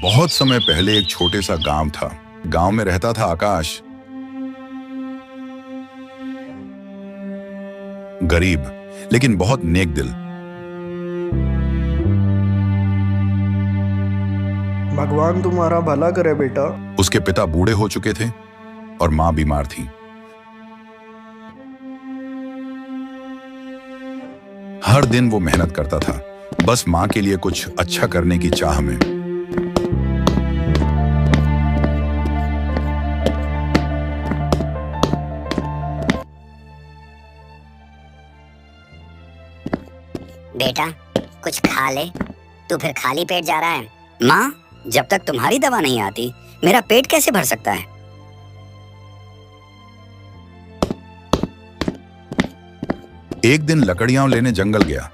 बहुत समय पहले एक छोटे सा गांव था। गांव में रहता था आकाश। गरीब लेकिन बहुत नेक दिल। भगवान तुम्हारा भला करे बेटा। उसके पिता बूढ़े हो चुके थे और मां बीमार थी। हर दिन वो मेहनत करता था, बस मां के लिए कुछ अच्छा करने की चाह में। बेटा कुछ खा ले, तू फिर खाली पेट जा रहा है। माँ, जब तक तुम्हारी दवा नहीं आती मेरा पेट कैसे भर सकता है। एक दिन लकड़ियां लेने जंगल गया,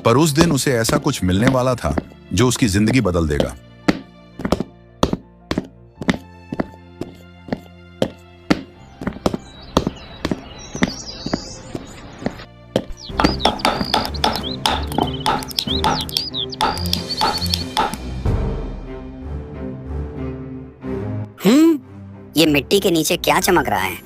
पर उस दिन उसे ऐसा कुछ मिलने वाला था जो उसकी जिंदगी बदल देगा। ये मिट्टी के नीचे क्या चमक रहा है।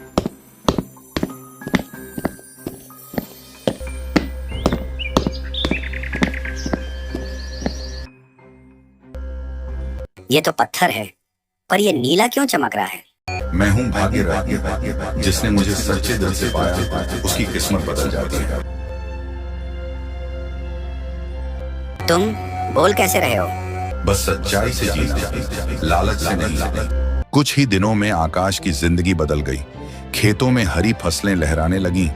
ये तो पत्थर है, पर ये नीला क्यों चमक रहा है। मैं हूं भाग्य, जिसने मुझे सच्चे दिल से पाया, उसकी किस्मत बदल जाती है। तुम बोल कैसे रहे हो। बस सच्चाई से जीना, लालच से नहीं। कुछ ही दिनों में आकाश की जिंदगी बदल गई। खेतों में हरी फसलें लहराने लगीं,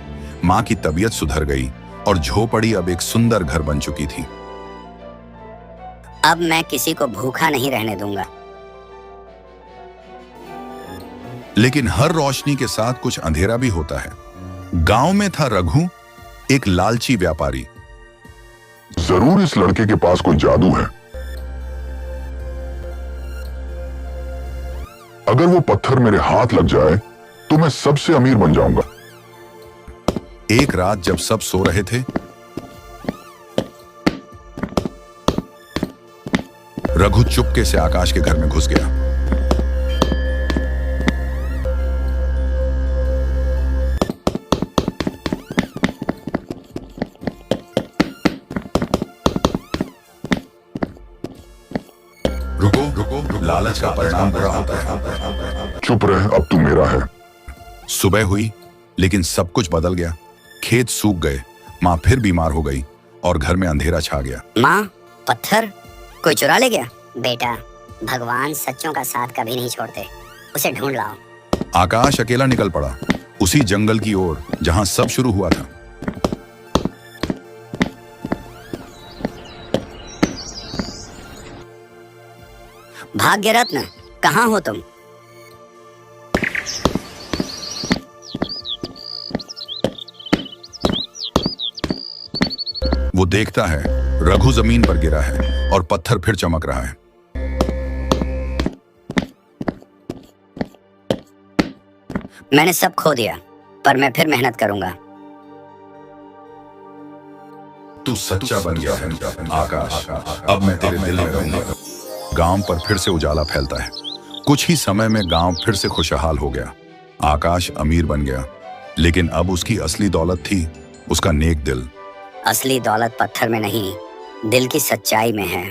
मां की तबीयत सुधर गई और झोपड़ी अब एक सुंदर घर बन चुकी थी। अब मैं किसी को भूखा नहीं रहने दूंगा। लेकिन हर रोशनी के साथ कुछ अंधेरा भी होता है। गांव में था रघु, एक लालची व्यापारी। जरूर इस लड़के के पास कोई जादू है। अगर वो पत्थर मेरे हाथ लग जाए तो मैं सबसे अमीर बन जाऊंगा। एक रात जब सब सो रहे थे, रघु चुपके से आकाश के घर में घुस गया। रुको, लालच का परिणाम बुरा होता है। चुप रह, अब तू मेरा है। सुबह हुई, लेकिन सब कुछ बदल गया। खेत सूख गए, माँ फिर बीमार हो गई और घर में अंधेरा छा गया। माँ, पत्थर कोई चुरा ले गया। बेटा, भगवान सच्चों का साथ कभी नहीं छोड़ते, उसे ढूंढ लाओ। आकाश अकेला निकल पड़ा, उसी जंगल की ओर जहां सब शुरू हुआ था। भाग्य रत्न, कहाँ हो तुम। वो देखता है रघु जमीन पर गिरा है और पत्थर फिर चमक रहा है। मैंने सब खो दिया, पर मैं फिर मेहनत करूंगा। तू सच्चा बन गया है आकाश, अब मैं तेरे दिल में रहूंगा। गांव पर फिर से उजाला फैलता है। कुछ ही समय में गांव फिर से खुशहाल हो गया। आकाश अमीर बन गया, लेकिन अब उसकी असली दौलत थी उसका नेक दिल। असली दौलत पत्थर में नहीं, दिल की सच्चाई में है।